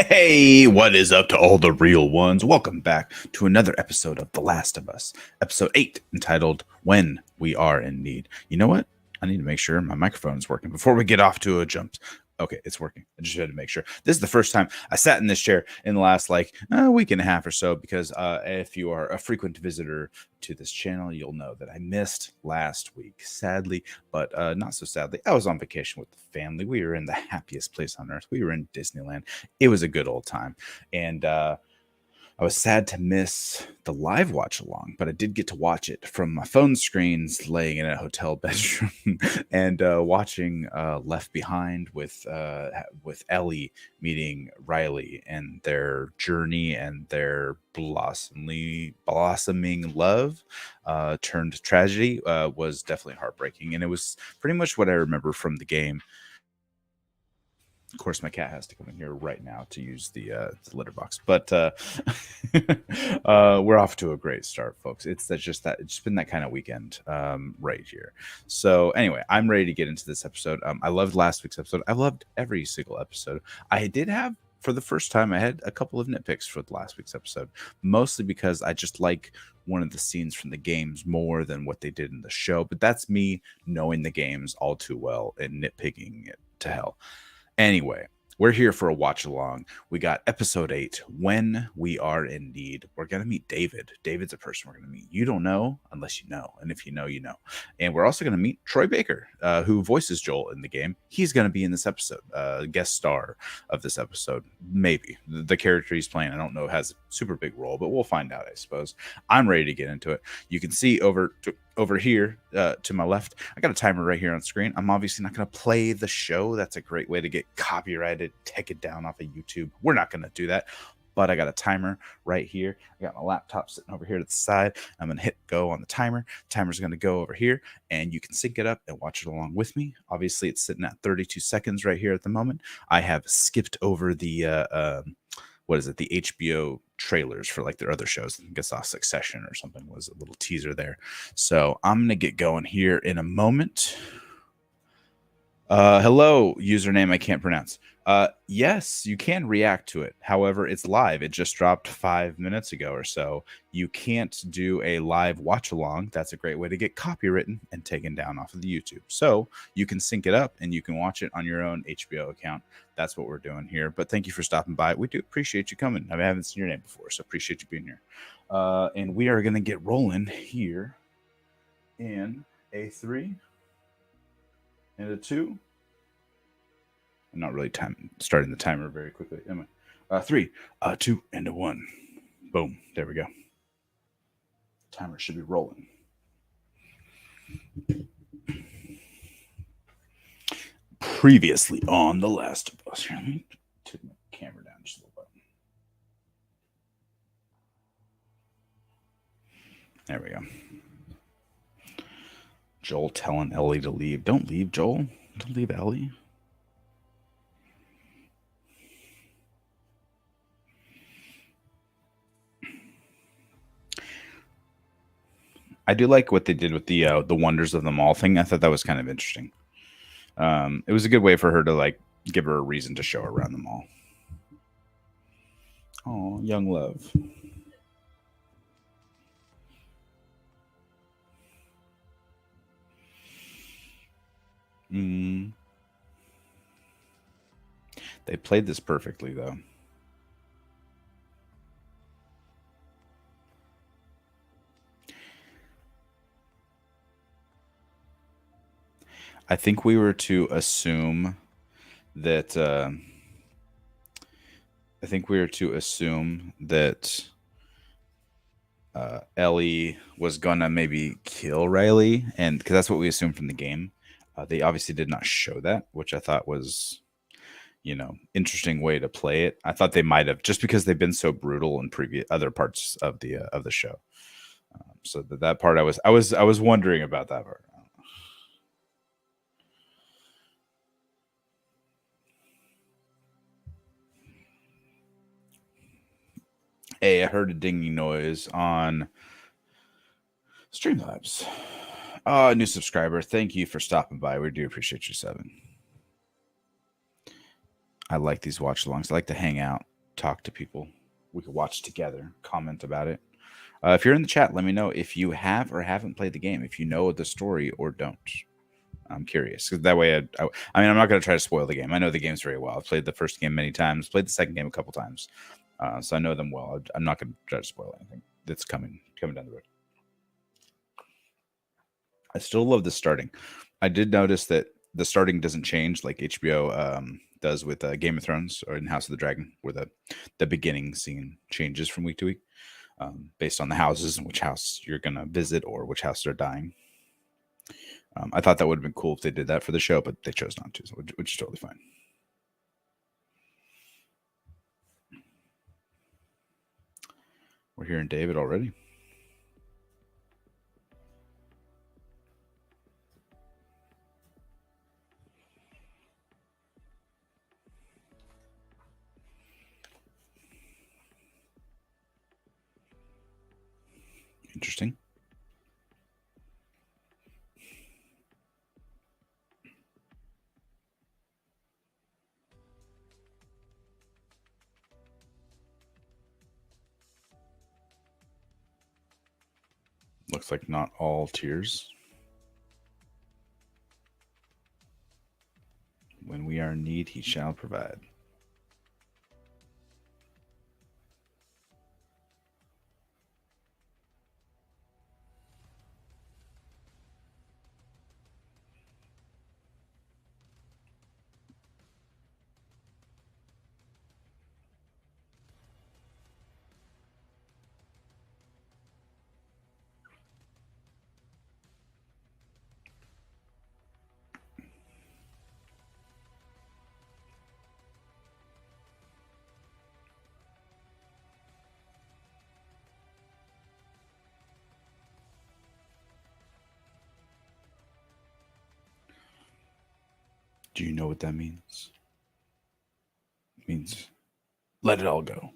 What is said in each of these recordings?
Hey, what is up to all the real ones? Welcome back to another episode of The Last of Us, episode 8, entitled When We Are in Need. You know what? I need to make sure my microphone is working before we get off to a jump. Okay, it's working. I just had to make sure. This is the first time I sat in this chair in the last week and a half or so because if you are a frequent visitor to this channel, you'll know that I missed last week, sadly, but not so sadly. I was on vacation with the family. We were in the happiest place on earth. We were in Disneyland. It was a good old time. And I was sad to miss the live watch along, but I did get to watch it from my phone screens laying in a hotel bedroom and watching Left Behind with Ellie meeting Riley and their journey and their blossoming love turned tragedy was definitely heartbreaking. And it was pretty much what I remember from the game. Of course, my cat has to come in here right now to use the litter box, but we're off to a great start, folks. It's been that kind of weekend right here. So anyway, I'm ready to get into this episode. I loved last week's episode. I loved every single episode. I did have, for the first time, I had a couple of nitpicks for last week's episode, mostly because I just like one of the scenes from the games more than what they did in the show. But that's me knowing the games all too well and nitpicking it to hell. Anyway, we're here for a watch along. We got episode 8, When We Are in Need. We're going to meet David. David's a person we're going to meet. You don't know unless you know. And if you know, you know. And we're also going to meet Troy Baker, who voices Joel in the game. He's going to be in this episode, guest star of this episode. Maybe. The character he's playing, I don't know, has a super big role, but we'll find out, I suppose. I'm ready to get into it. You can see over here to my left, I got a timer right here on screen. I'm obviously not going to play the show. That's a great way to get copyrighted, take it down off of YouTube. We're not going to do that, but I got a timer right here. I got my laptop sitting over here to the side. I'm going to hit go on the timer. Timer's going to go over here, and you can sync it up and watch it along with me. Obviously, it's sitting at 32 seconds right here at the moment. I have skipped over the what is it? The HBO trailers for like their other shows. I guess Succession or something was a little teaser there. So I'm going to get going here in a moment. Hello, username I can't pronounce. Yes, you can react to it. However, it's live. It just dropped 5 minutes ago or so. You can't do a live watch along. That's a great way to get copywritten and taken down off of the YouTube. So you can sync it up and you can watch it on your own HBO account. That's what we're doing here. But thank you for stopping by. We do appreciate you coming. I haven't seen your name before, so appreciate you being here. And we are going to get rolling here in a 3 and a 2. I'm not really starting the timer very quickly, am I? 3, 2, and a 1. Boom. There we go. Timer should be rolling. Previously on The Last of Us. Let me take my camera down just a little bit. There we go. Joel telling Ellie to leave. Don't leave, Joel. Don't leave Ellie. I do like what they did with the Wonders of the Mall thing. I thought that was kind of interesting. It was a good way for her to like give her a reason to show her around the mall. Oh, young love. They played this perfectly, though. I think we were to assume that. Ellie was gonna maybe kill Riley, and because that's what we assumed from the game. They obviously did not show that, which I thought was, interesting way to play it. I thought they might have, just because they've been so brutal in previous other parts of the show. So that part I was wondering about that part. Hey, I heard a dinging noise on Streamlabs. New subscriber. Thank you for stopping by. We do appreciate you, 7. I like these watch alongs. I like to hang out talk to people. We could watch together, comment about it. If you're in the chat, let me know if you have or haven't played the game, if you know the story or don't. I'm curious because that way, I mean, I'm not going to try to spoil the game. I know the games very well. I've played the first game many times, played the second game a couple times, so I know them well. I'm not going to try to spoil anything that's coming down the road. I still love the starting. I did notice that the starting doesn't change like HBO does with Game of Thrones or in House of the Dragon, where the beginning scene changes from week to week based on the houses and which house you're going to visit or which house they're dying. I thought that would have been cool if they did that for the show, but they chose not to, which is totally fine. We're hearing David already. Interesting. Looks like not all tiers. When we are in need, he shall provide. Do you know what that means? It means let it all go.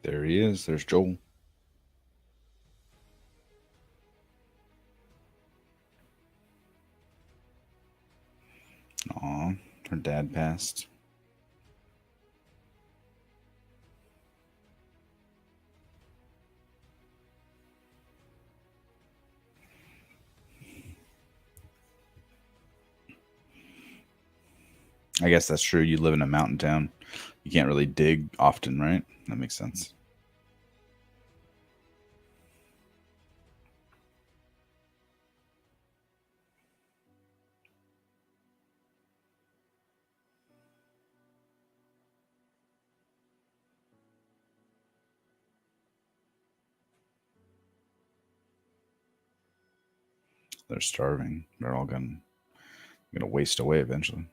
There he is. There's Joel. Aw, her dad passed. I guess that's true. You live in a mountain town. You can't really dig often, right? That makes sense. They're starving. They're all gonna waste away eventually.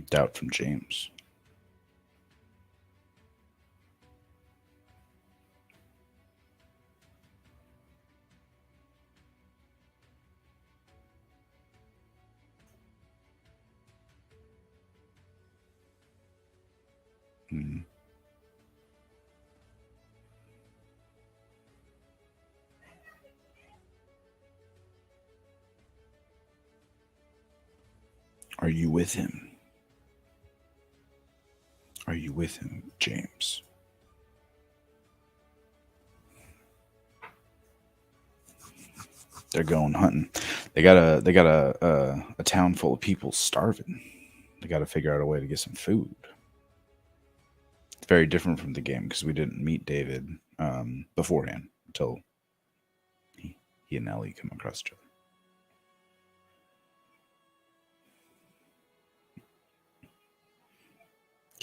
Doubt from James. Mm. Are you with him? Are you with him, James? They're going hunting. They got a town full of people starving. They got to figure out a way to get some food. It's very different from the game because we didn't meet David beforehand until he and Ellie come across each other.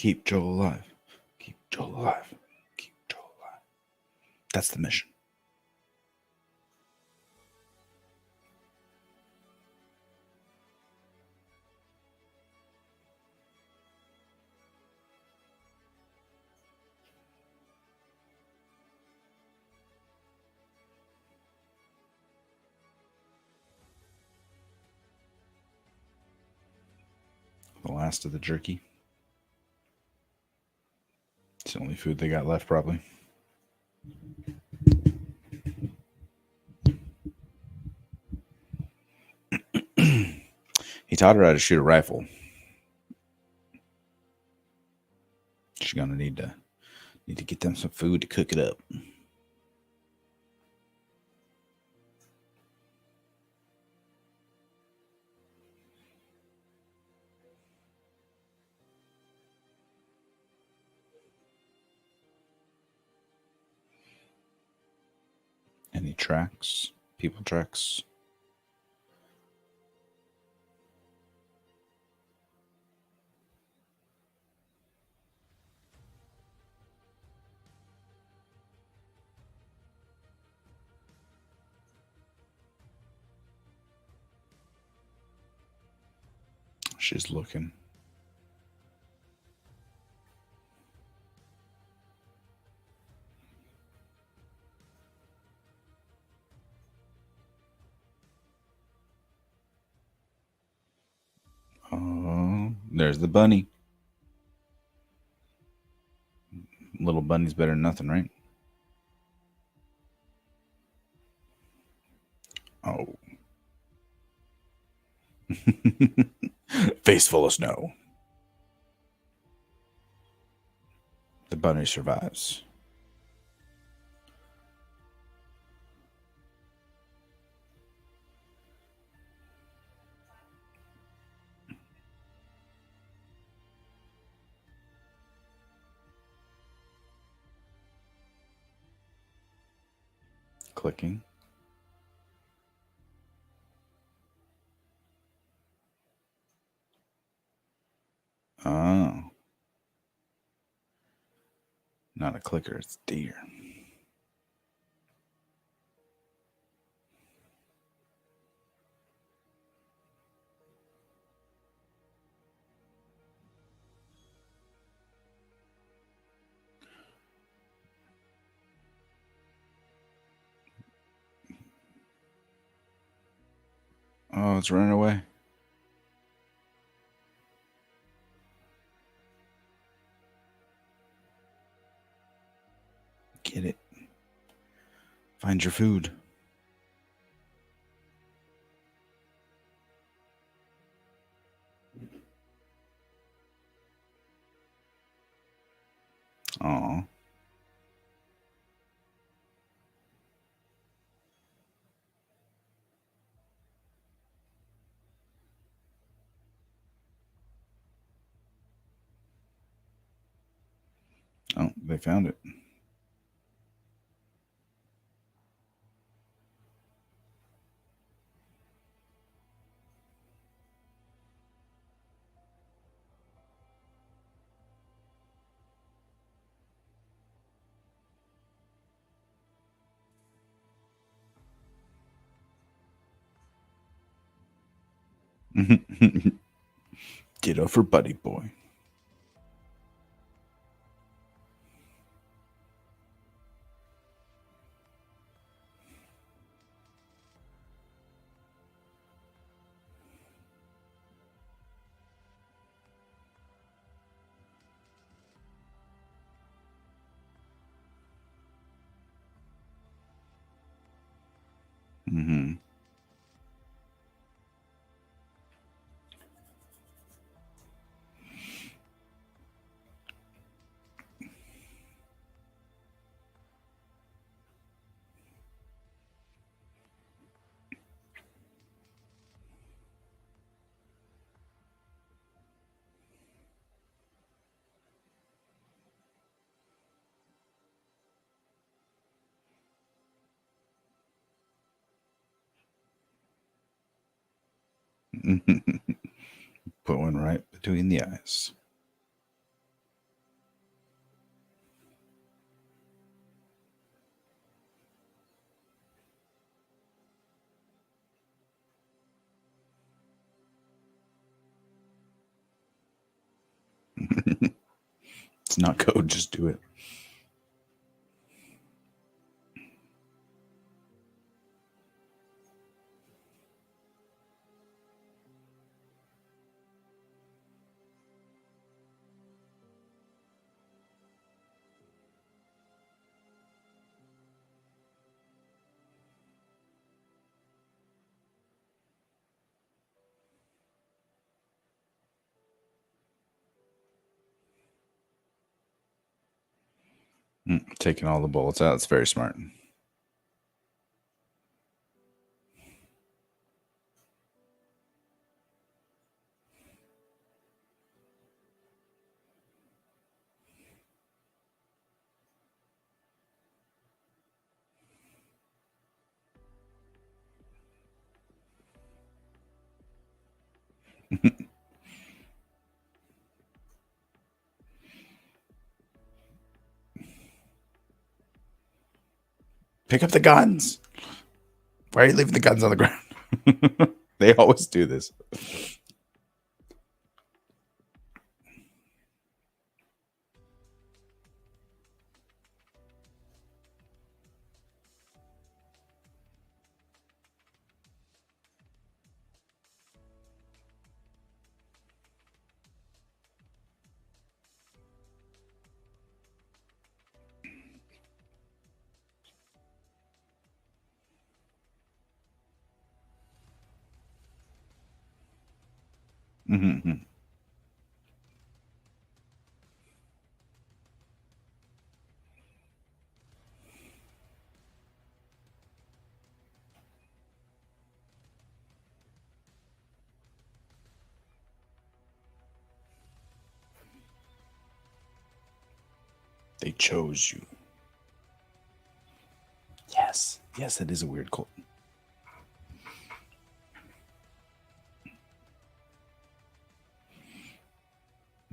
Keep Joel alive. Keep Joel alive. Keep Joel alive. That's the mission. The last of the jerky. It's the only food they got left, probably. He taught her how to shoot a rifle. She's gonna need to get them some food to cook it up. Any tracks? People tracks? She's looking. Oh, there's the bunny. Little bunny's better than nothing, right? Oh. Face full of snow. The bunny survives. Clicking. Oh. Not a clicker, it's deer. Oh, it's running away. Get it. Find your food. Oh. Oh, they found it. Get over, buddy boy. Mm-hmm. Put one right between the eyes. It's not code, just do it. Taking all the bullets out. It's very smart. Pick up the guns. Why are you leaving the guns on the ground? They always do this. Mm-hmm. They chose you. Yes. Yes, that is a weird quote.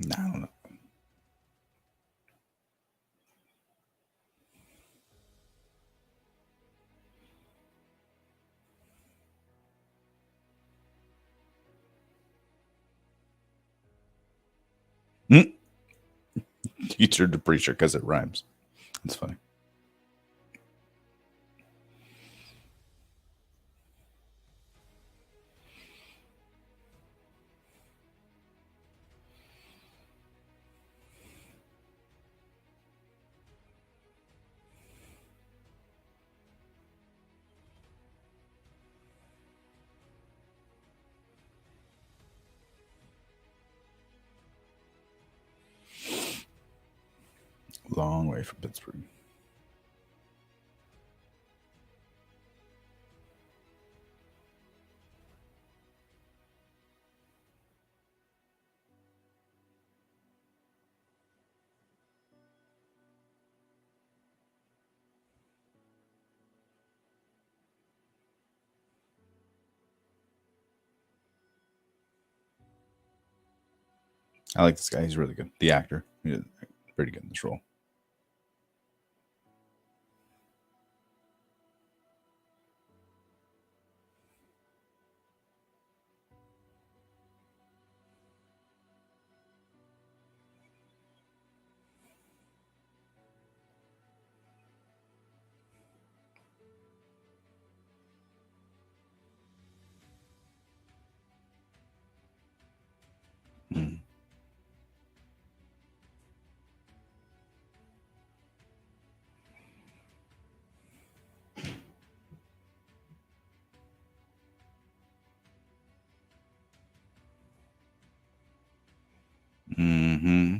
No, I don't know. You turned to preacher because it rhymes. That's funny. Long way from Pittsburgh. I like this guy. He's really good. The actor. He's pretty good in this role. Mm. Mm-hmm.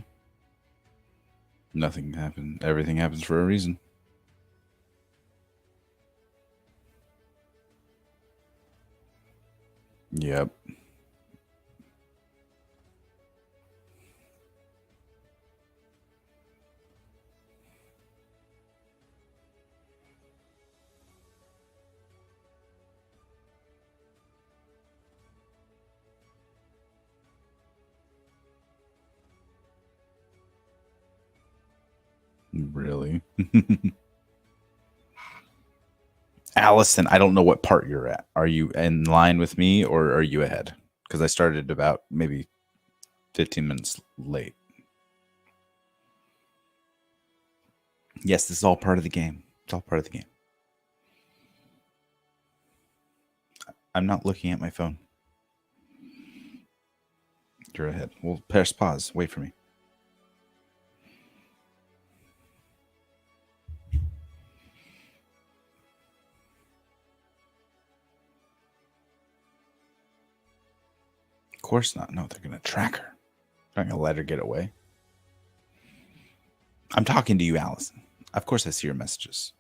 Nothing happened. Everything happens for a reason. Yep. Really? Allison, I don't know what part you're at. Are you in line with me or are you ahead? Because I started about maybe 15 minutes late. Yes, this is all part of the game. It's all part of the game. I'm not looking at my phone. You're ahead. We'll press pause. Wait for me. Of course not. No, they're going to track her. They're not going to let her get away. I'm talking to you, Allison. Of course I see your messages.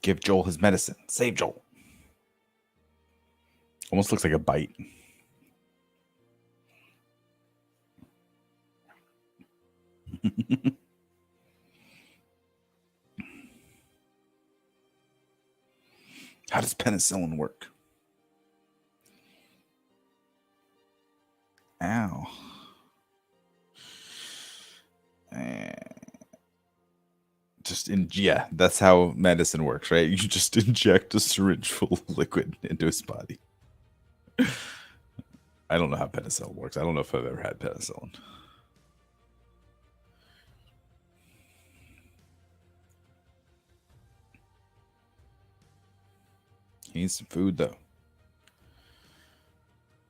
Give Joel his medicine. Save Joel. Almost looks like a bite. How does penicillin work? Ow. Yeah, that's how medicine works, right? You just inject a syringe full of liquid into his body. I don't know how penicillin works. I don't know if I've ever had penicillin. He needs some food, though.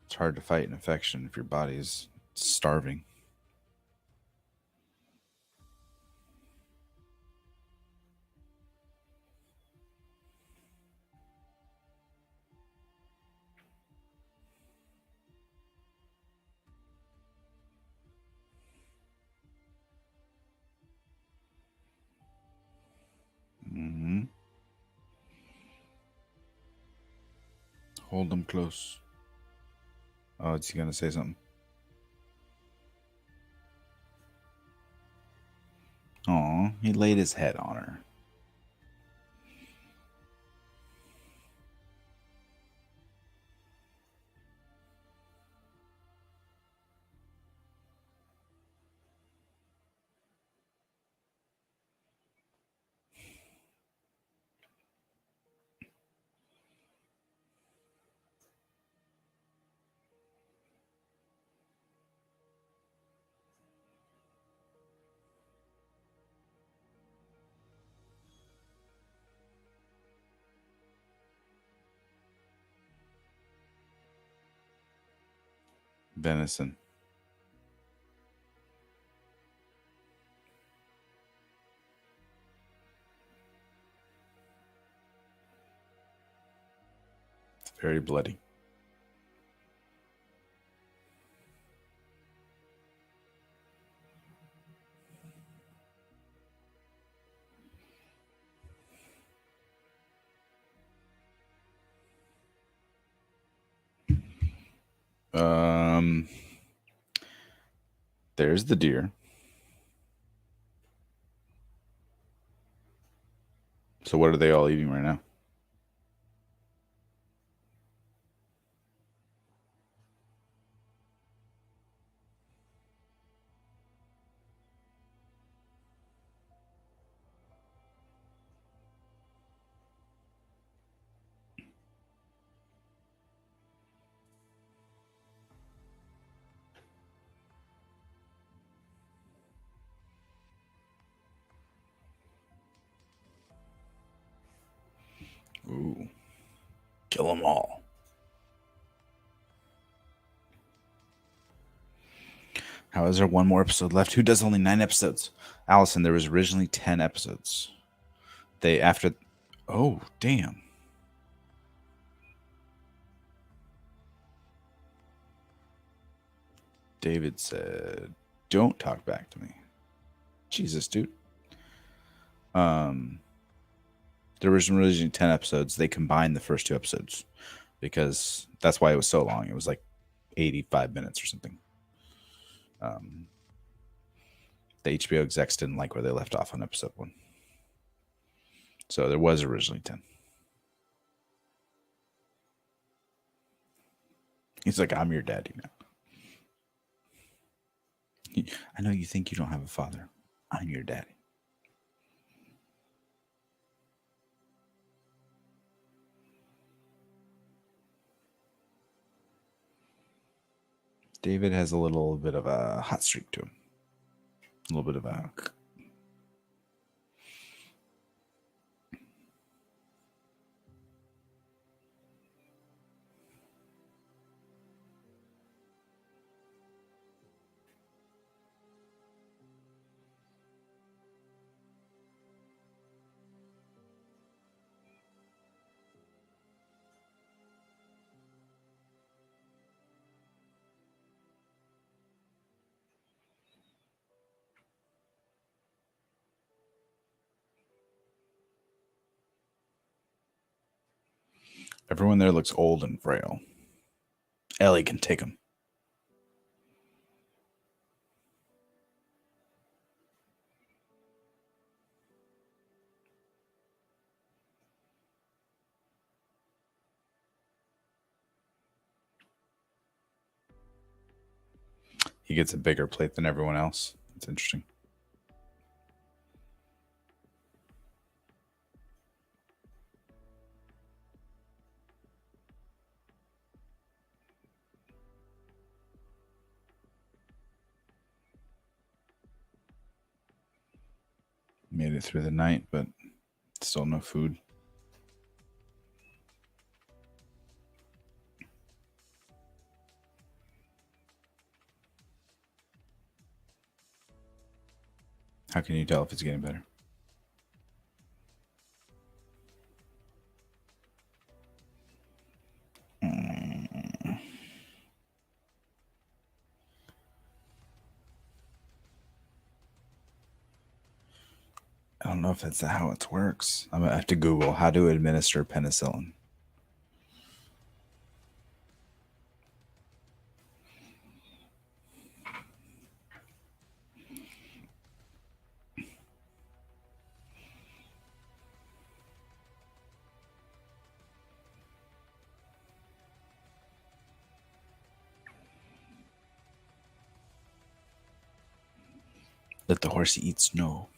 It's hard to fight an infection if your body's starving. Mm-hmm. Hold them close. Oh, is he gonna say something? Aw, he laid his head on her. Venison. It's very bloody. There's the deer. So what are they all eating right now? Ooh. Kill them all. How is there one more episode left? Who does only 9 episodes? Allison, there was originally 10 episodes. They after Oh, damn. David said, "Don't talk back to me." Jesus, dude. There was originally 10 episodes. They combined the first 2 episodes because that's why it was so long. It was like 85 minutes or something. The HBO execs didn't like where they left off on episode 1. So there was originally 10. He's like, "I'm your daddy now." I know you think you don't have a father. I'm your daddy. David has a little bit of a hot streak to him. A little bit of a. Everyone there looks old and frail. Ellie can take him. He gets a bigger plate than everyone else. It's interesting. Made it through the night, but still no food. How can you tell if it's getting better? I don't know if that's how it works. I'm gonna have to Google how to administer penicillin. Let the horse eat snow.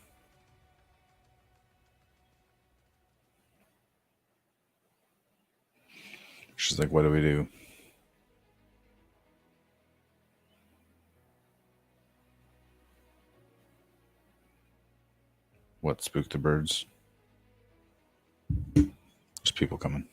She's like, what do we do? What, spook the birds? There's people coming.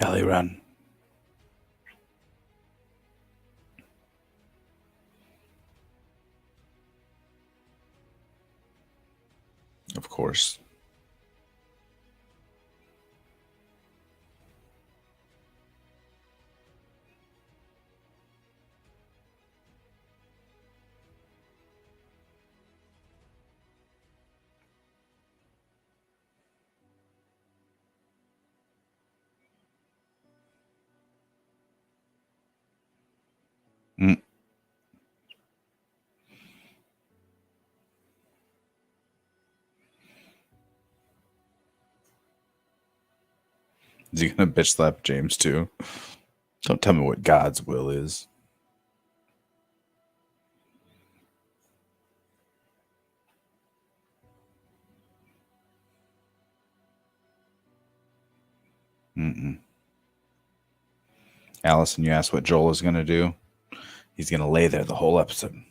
Ellie, run. Of course. Mm. Is he gonna bitch slap James too? Don't tell me what God's will is. Mm-mm. Allison, you asked what Joel is gonna do. He's gonna lay there the whole episode.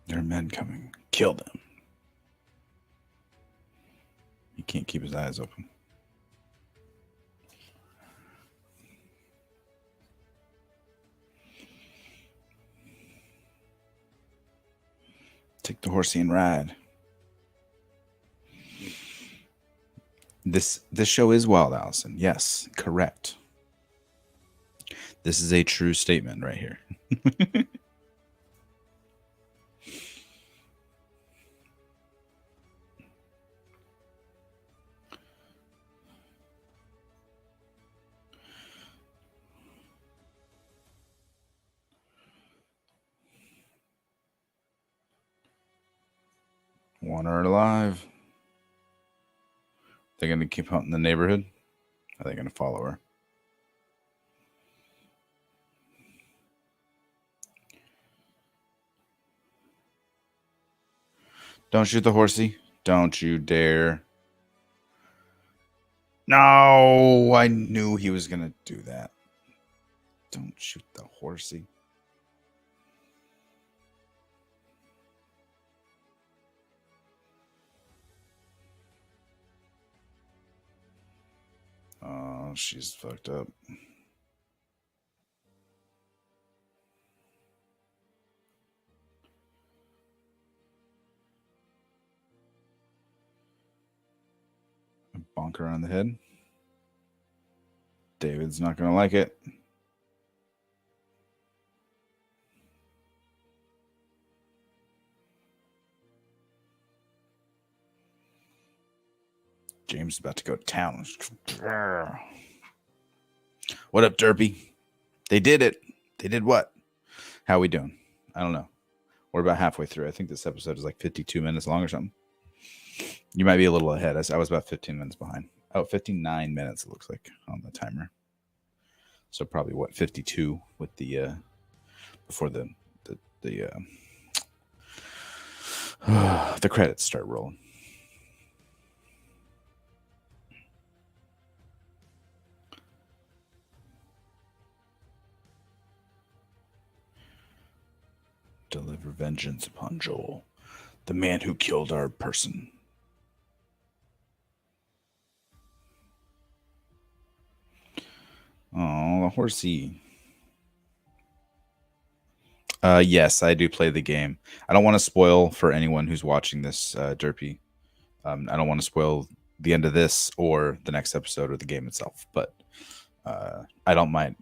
There are men coming. Kill them. He can't keep his eyes open. Take the horsey and ride. This show is wild, Allison. Yes, correct. This is a true statement right here. Want her alive. They're going to keep hunting the neighborhood. Are they going to follow her? Don't shoot the horsey. Don't you dare. No, I knew he was going to do that. Don't shoot the horsey. Oh, she's fucked up. Bonk her on the head. David's not going to like it. James is about to go to town. What up, Derpy? They did it. They did what? How are we doing? I don't know. We're about halfway through. I think this episode is like 52 minutes long or something. You might be a little ahead. I was about 15 minutes behind. Oh, 59 minutes it looks like on the timer. So probably what, 52 with the before the the credits start rolling. Deliver vengeance upon Joel, the man who killed our person. Oh, the horsey. Yes, I do play the game. I don't want to spoil for anyone who's watching this, Derpy. I don't want to spoil the end of this or the next episode or the game itself, but I don't mind,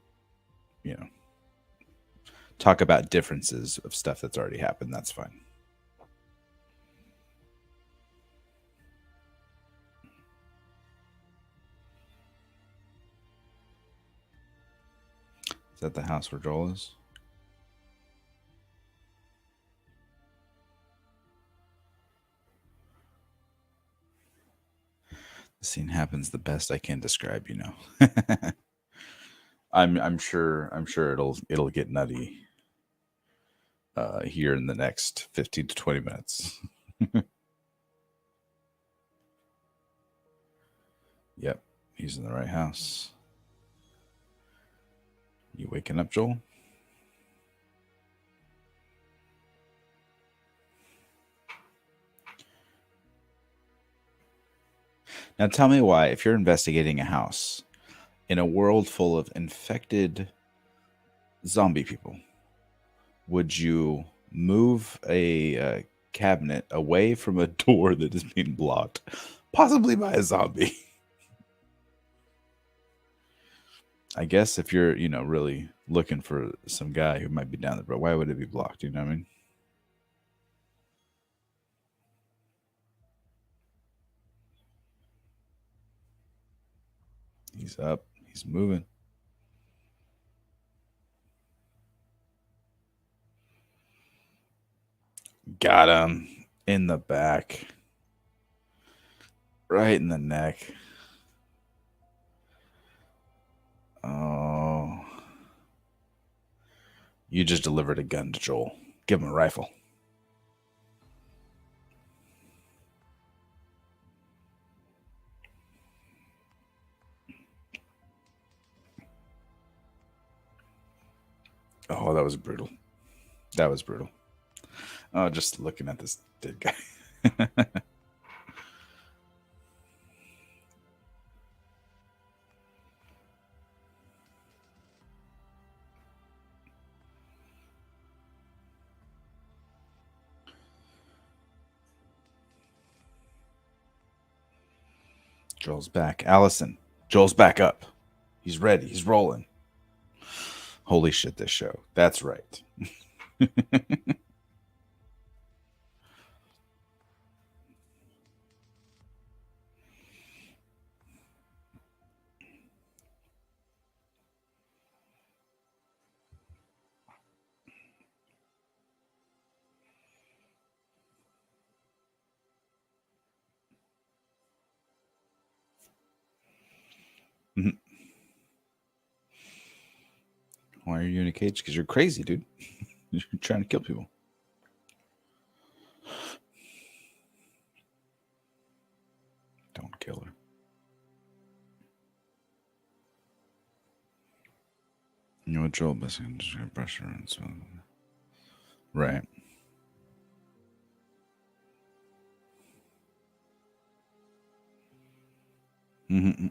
talk about differences of stuff that's already happened. That's fine. Is that the house where Joel is? The scene happens the best I can describe, I'm sure it'll get nutty here in the next 15 to 20 minutes. Yep, he's in the right house. You waking up, Joel? Now tell me why, if you're investigating a house in a world full of infected zombie people, would you move a cabinet away from a door that is being blocked, possibly by a zombie? I guess if you're, really looking for some guy who might be down the road, why would it be blocked? You know what I mean? He's up. He's moving. Got him in the back. Right in the neck. Oh. You just delivered a gun to Joel. Give him a rifle. Oh, that was brutal. That was brutal. Oh, just looking at this dead guy. Joel's back. Allison, Joel's back up. He's ready. He's rolling. Holy shit, this show. That's right. Why are you in a cage? Because you're crazy, dude. You're trying to kill people. Don't kill her. You know, Joel, pressure and so. Right. Mm-hmm.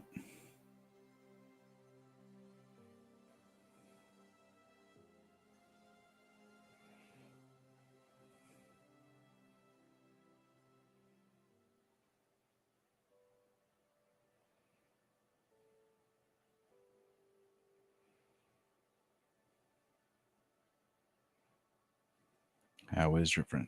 How is your friend?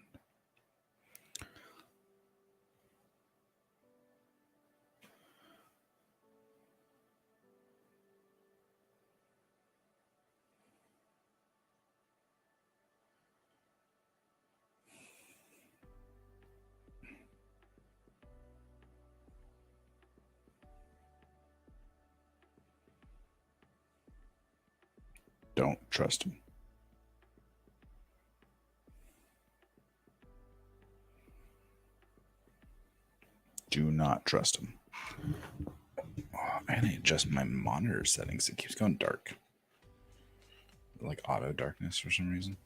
Don't trust him. Do not trust him. Oh, man, I adjust my monitor settings. It keeps going dark. Like auto darkness for some reason.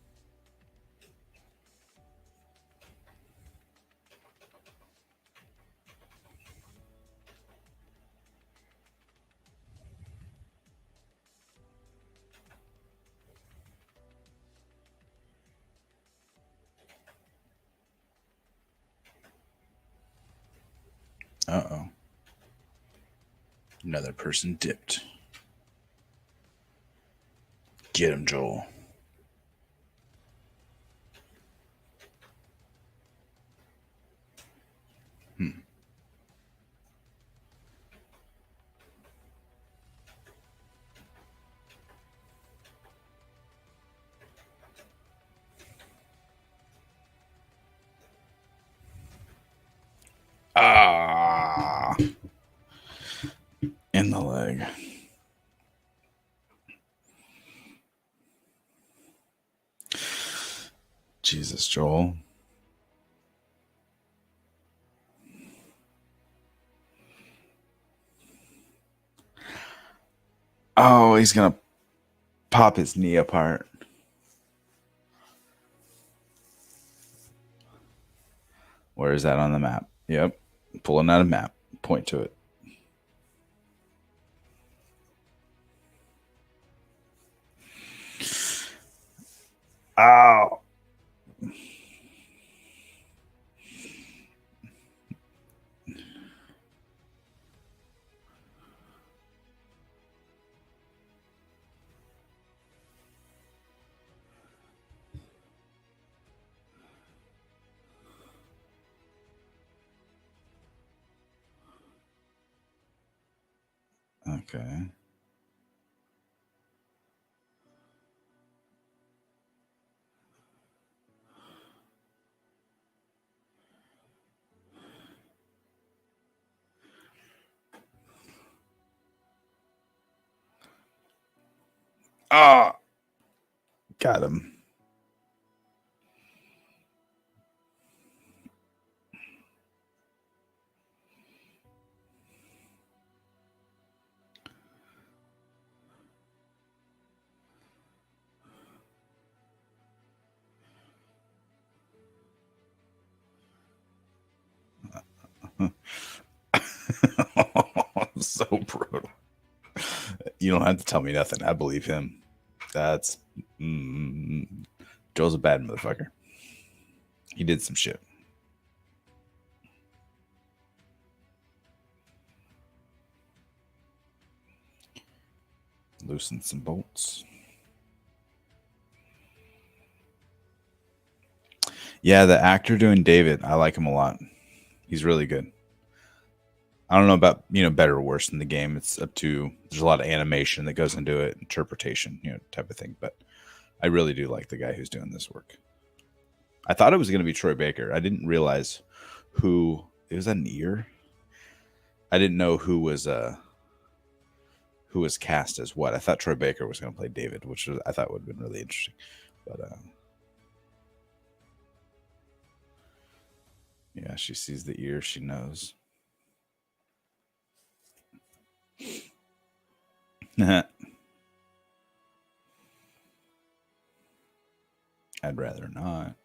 Uh-oh. Another person dipped. Get him, Joel. Ah. In the leg. Jesus, Joel. Oh, he's going to pop his knee apart. Where is that on the map? Yep. Pulling out a map. Point to it. Ow. Okay. Ah. Got him. So brutal. You don't have to tell me nothing. I believe him. That's Joel's a bad motherfucker. He did some shit. Loosen some bolts. Yeah, the actor doing David, I like him a lot. He's really good. I don't know about, better or worse than the game. It's up to, there's a lot of animation that goes into it, interpretation, type of thing. But I really do like the guy who's doing this work. I thought it was going to be Troy Baker. I didn't realize who, it was an ear. I didn't know who who was cast as what. I thought Troy Baker was going to play David, which I thought would have been really interesting. But yeah, she sees the ear, she knows. I'd rather not.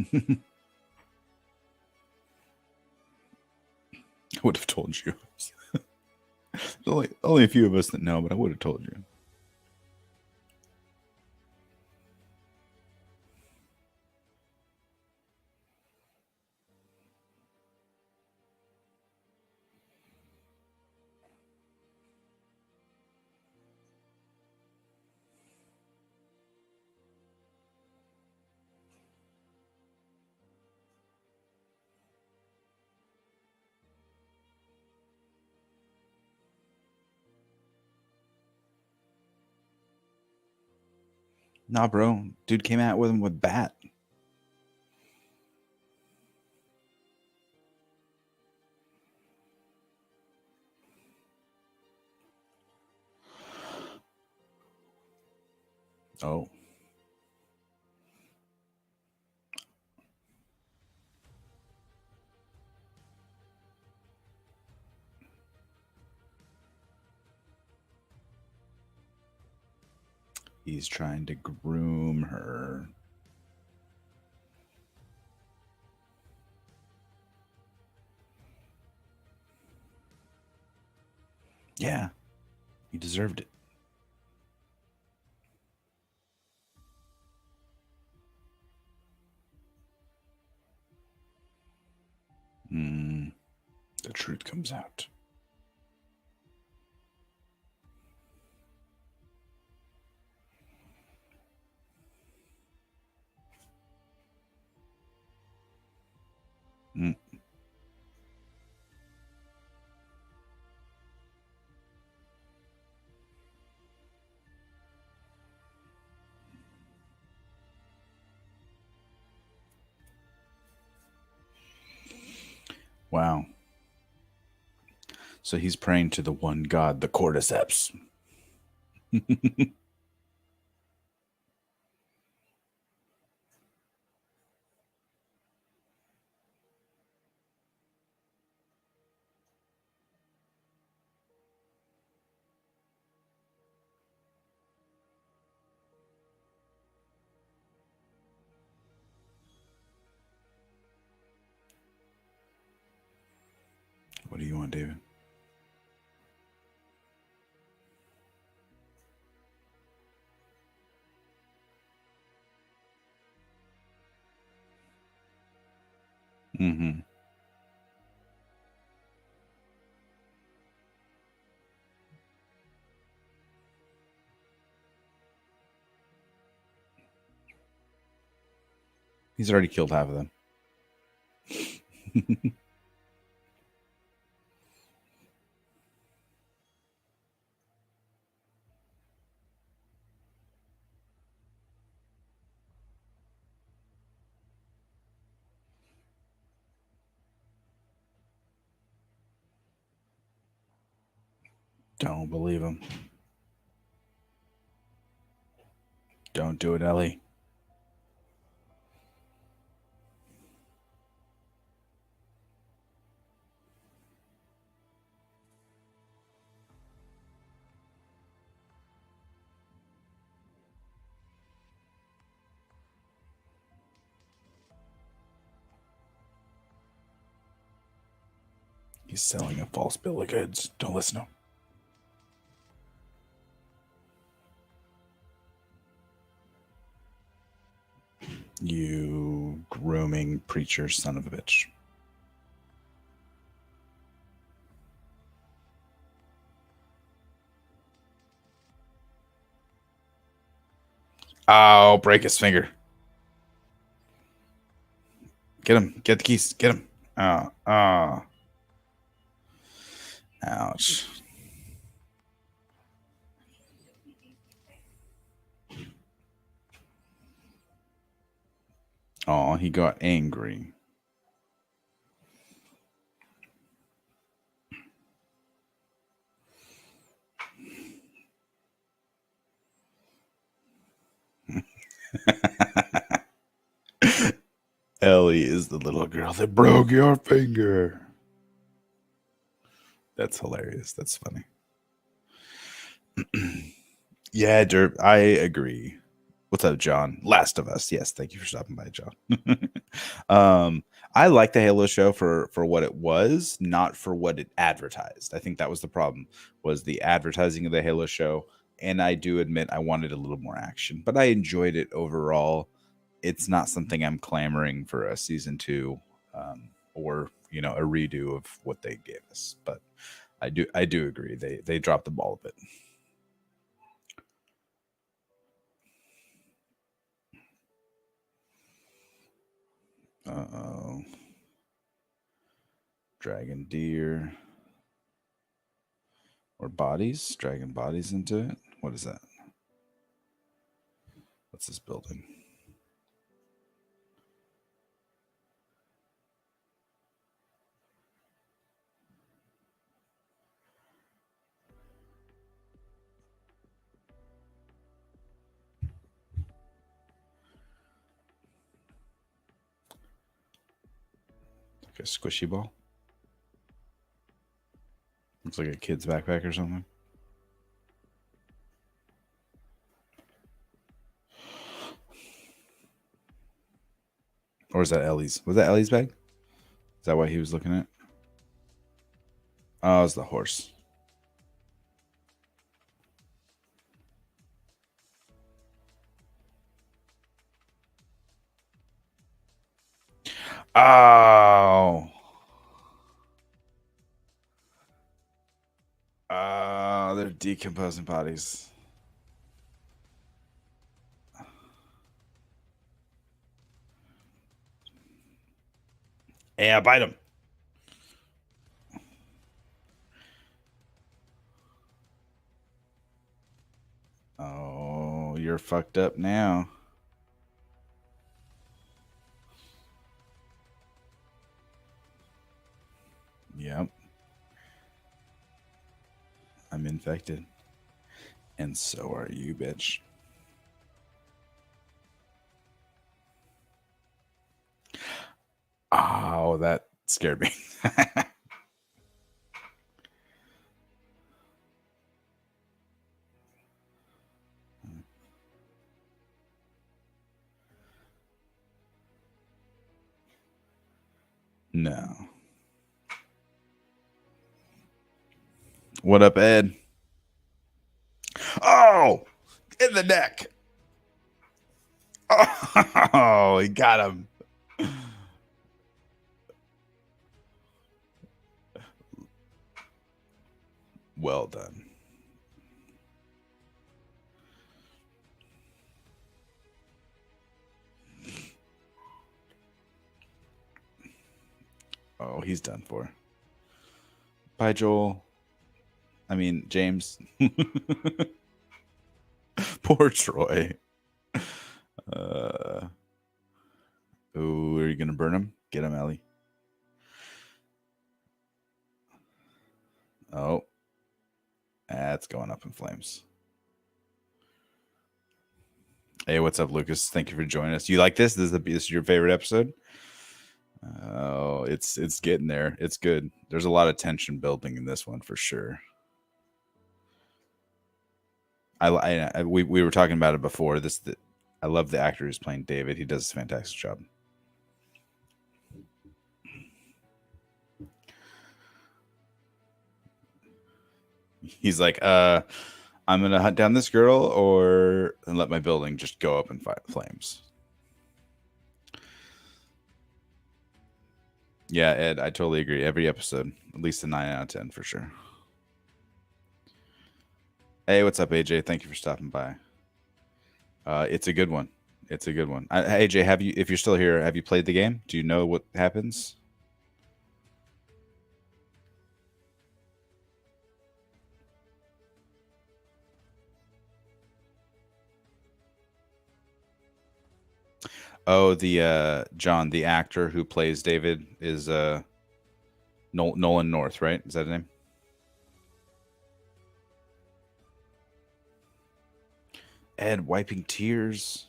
I would have told you. There's only a few of us that know, but I would have told you. Nah, bro. Dude came out with him with bat. Oh. He's trying to groom her. Yeah. He deserved it. The truth comes out. Wow. So he's praying to the one god, the cordyceps. What do you want, David? Mm-hmm. He's already killed half of them. Don't believe him. Don't do it, Ellie. He's selling a false bill of goods. Don't listen to him. You grooming preacher son of a bitch. Oh, break his finger. Get him. Get the keys. Get him. Ouch. He got angry. Ellie is the little girl that broke your finger. That's hilarious. That's funny. Yeah, Derp, I agree. What's up, John? Last of Us. Yes, thank you for stopping by, John. I like the Halo show for what it was, not for what it advertised. I think that was the problem, was the advertising of the Halo show. And I do admit I wanted a little more action, but I enjoyed it overall. It's not something I'm clamoring for a season 2, or a redo of what they gave us. But I do agree they dropped the ball a bit. Uh-oh. Dragon deer. Or bodies? Dragon bodies into it? What is that? What's this building? Like a squishy ball? Looks like a kid's backpack or something. Or is that Ellie's? Was that Ellie's bag? Is that what he was looking at? Oh, it's the horse. Oh. They're decomposing bodies. Yeah, bite him. Oh, you're fucked up now. Yep. I'm infected. And so are you, bitch. Oh, that scared me. No. What up, Ed? Oh, in the neck. Oh, he got him. Well done. Oh, he's done for. Bye, Joel. I mean, James. Poor Troy. Ooh, are you gonna burn him? Get him, Ellie. Oh, that's going up in flames. Hey, what's up, Lucas? Thank you for joining us. You like this? This is your favorite episode? Oh, it's getting there. It's good. There's a lot of tension building in this one for sure. We were talking about it before. I love the actor who's playing David. He does a fantastic job. He's like, I'm gonna hunt down this girl and let my building just go up in flames. Yeah, Ed, I totally agree. Every episode, at least a 9 out of 10 for sure. Hey, what's up, AJ? Thank you for stopping by. It's a good one. It's a good one. AJ, if you're still here, have you played the game? Do you know what happens? Oh, the John, the actor who plays David is Nolan North, right? Is that his name? Ed wiping tears.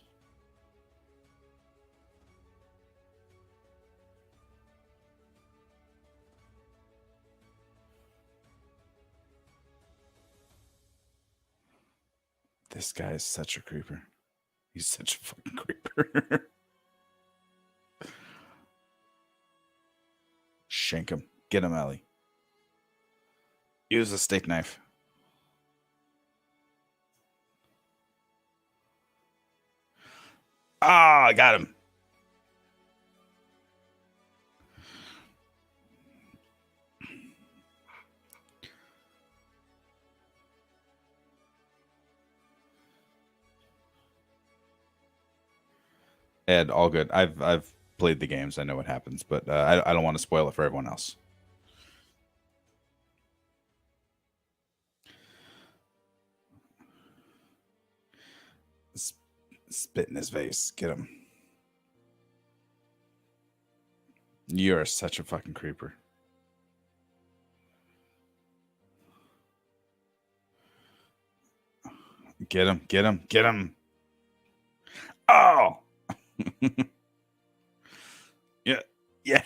This guy is such a creeper. He's such a fucking creeper. Shank him. Get him, Ellie. Use a steak knife. Ah, I got him. Ed, all good. I've played the games. I know what happens, but I don't want to spoil it for everyone else. Spit in his face. Get him. You are such a fucking creeper. Get him. Get him. Get him. Oh. Yeah. Yeah.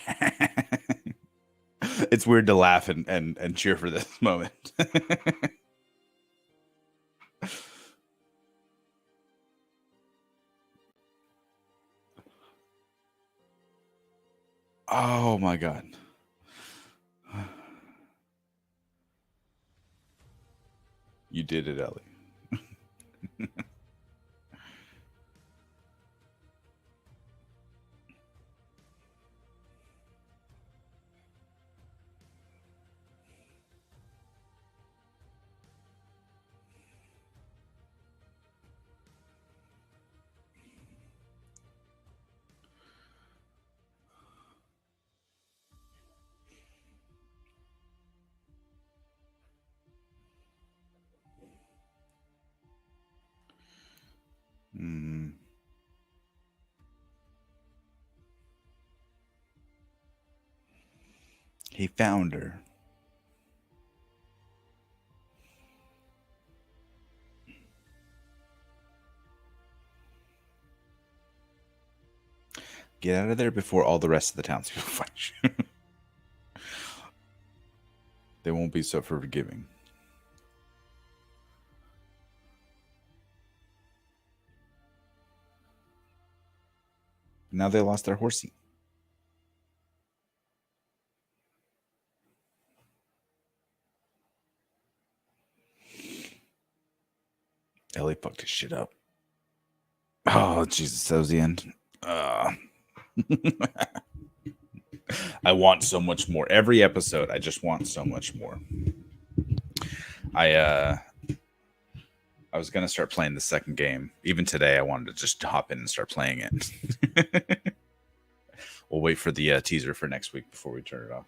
It's weird to laugh and cheer for this moment. Oh my god. You did it, Ellie. Mm. He found her. Get out of there before all the rest of the townspeople find you. They won't be so forgiving. Now they lost their horsey. Ellie fucked his shit up. Oh, Jesus, that was the end. I want so much more. Every episode, I just want so much more. I was gonna start playing the second game. Even today, I wanted to just hop in and start playing it. We'll wait for the teaser for next week before we turn it off.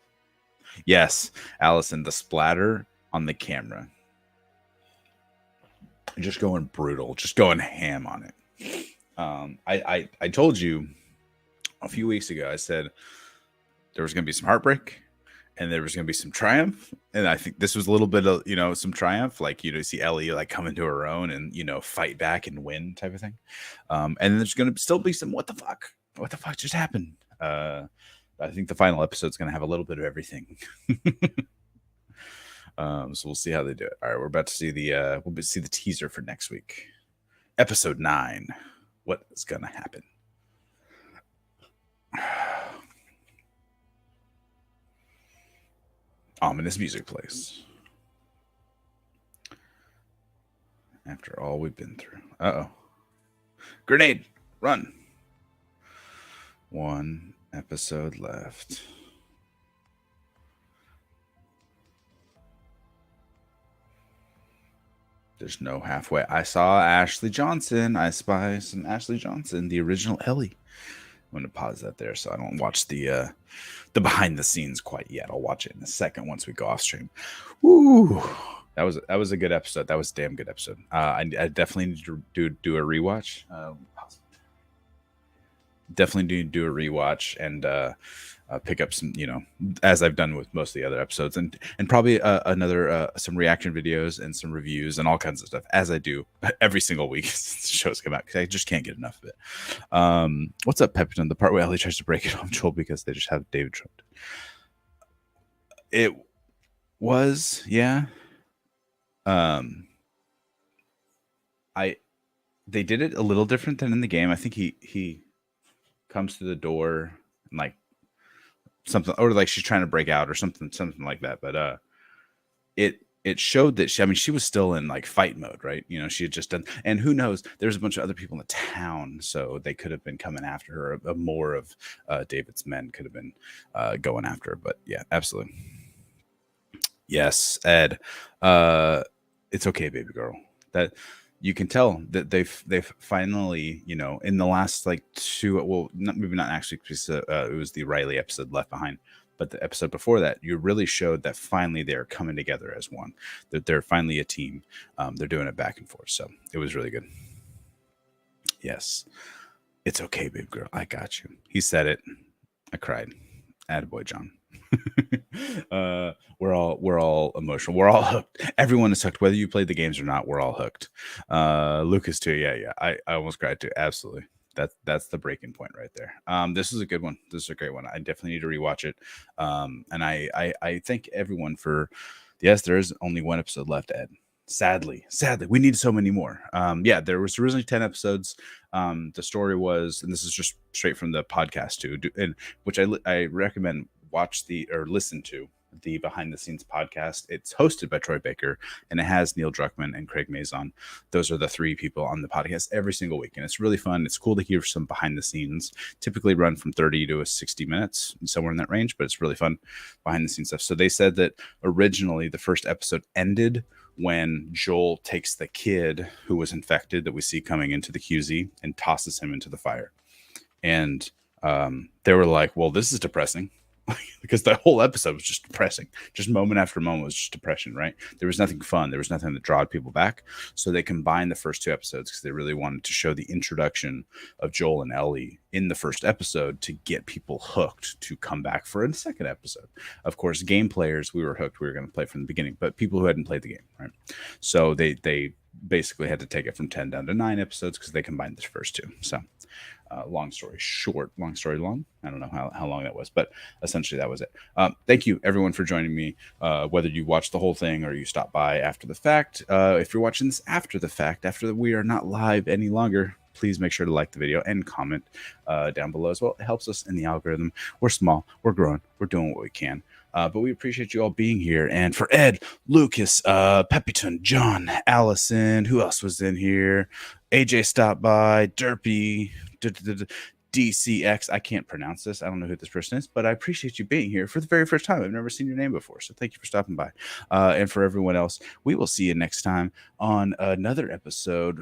Yes, Allison, the splatter on the camera. Just going brutal, just going ham on it. I told you a few weeks ago, I said there was going to be some heartbreak and there was going to be some triumph. And I think this was a little bit of, some triumph, like, see Ellie like come into her own and, fight back and win type of thing. And there's going to still be some, what the fuck just happened? I think the final episode's going to have a little bit of everything. So we'll see how they do it. All right. We're about to see we'll see the teaser for next week. Episode 9. What is going to happen? Ominous music plays. After all we've been through. Uh-oh. Grenade. Run. 1 episode left. There's no halfway. I saw Ashley Johnson. I spy some Ashley Johnson, the original Ellie. I'm going to pause that there so I don't watch the behind the scenes quite yet. I'll watch it in a second once we go off stream. Woo! That was a good episode. That was a damn good episode. I definitely need to do a rewatch. definitely do a rewatch and pick up some, as I've done with most of the other episodes, and probably another some reaction videos and some reviews and all kinds of stuff, as I do every single week since the shows come out, because I just can't get enough of it. What's up, Pepperton? The part where Ellie tries to break it off Joel because they just have David Trump. It was, yeah. They did it a little different than in the game. I think he comes to the door and like something, or like she's trying to break out or something like that. But it showed that she was still in like fight mode, right? She had just done, and who knows, there's a bunch of other people in the town, so they could have been coming after her. More of David's men could have been going after her. But yeah, absolutely. Yes, Ed. It's okay, baby girl. That you can tell that they've finally, in the last like two, well, maybe not actually, because it was the Riley episode, Left Behind, but the episode before that, you really showed that finally they're coming together as one. That they're finally a team. They're doing it back and forth, so it was really good. Yes, it's okay, baby girl. I got you. He said it. I cried. Attaboy, John. We're all emotional. We're all hooked. Everyone is hooked, whether you played the games or not. We're all hooked. Lucas too. Yeah. I almost cried too. Absolutely. That's the breaking point right there. This is a good one. This is a great one. I definitely need to rewatch it. And I thank everyone for. Yes, there is only one episode left, Ed. Sadly, we need so many more. There was originally 10 episodes. The story was, and this is just straight from the podcast too, and which I recommend listen to the Behind the Scenes podcast. It's hosted by Troy Baker, and it has Neil Druckmann and Craig Mazin. Those are the three people on the podcast every single week, and it's really fun. It's cool to hear some behind the scenes. Typically run from 30 to 60 minutes, somewhere in that range, but it's really fun behind the scenes stuff. So they said that originally the first episode ended when Joel takes the kid who was infected that we see coming into the QZ and tosses him into the fire. And they were like, well, this is depressing. Because the whole episode was just depressing. Just moment after moment was just depression, right? There was nothing fun. There was nothing that drawed people back. So they combined the first two episodes because they really wanted to show the introduction of Joel and Ellie in the first episode to get people hooked to come back for a second episode. Of course, game players, we were hooked. We were going to play from the beginning, but people who hadn't played the game, right? So they basically had to take it from 10 down to 9 episodes because they combined the first two. So long story short, long story long. I don't know how long that was, but essentially that was it. Thank you everyone for joining me. Whether you watched the whole thing or you stopped by after the fact, if you're watching this after the fact, after we are not live any longer, please make sure to like the video and comment down below as well. It helps us in the algorithm. We're small, we're growing, we're doing what we can. But we appreciate you all being here. And for Ed, Lucas, Pepperton, John, Allison, who else was in here? AJ stopped by, Derpy, DCX. I can't pronounce this. I don't know who this person is, but I appreciate you being here for the very first time. I've never seen your name before, so thank you for stopping by. And for everyone else, we will see you next time on another episode.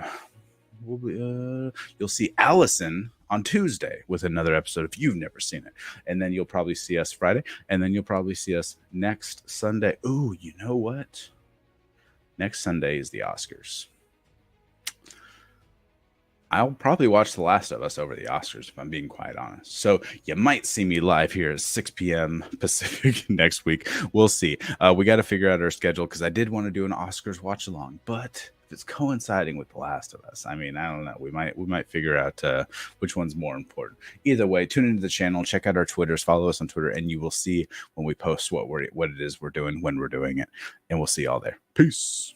You'll see Allison on Tuesday with another episode if you've never seen it, and then you'll probably see us Friday, and then you'll probably see us next Sunday. Ooh, you know what? Next Sunday is the Oscars. I'll probably watch The Last of Us over the Oscars, if I'm being quite honest. So you might see me live here at 6 p.m. Pacific next week. We'll see. We got to figure out our schedule because I did want to do an Oscars watch along, but if it's coinciding with The Last of Us, I mean, I don't know. We might figure out which one's more important. Either way, tune into the channel, check out our Twitters, follow us on Twitter, and you will see when we post what it is we're doing, when we're doing it, and we'll see y'all there. Peace.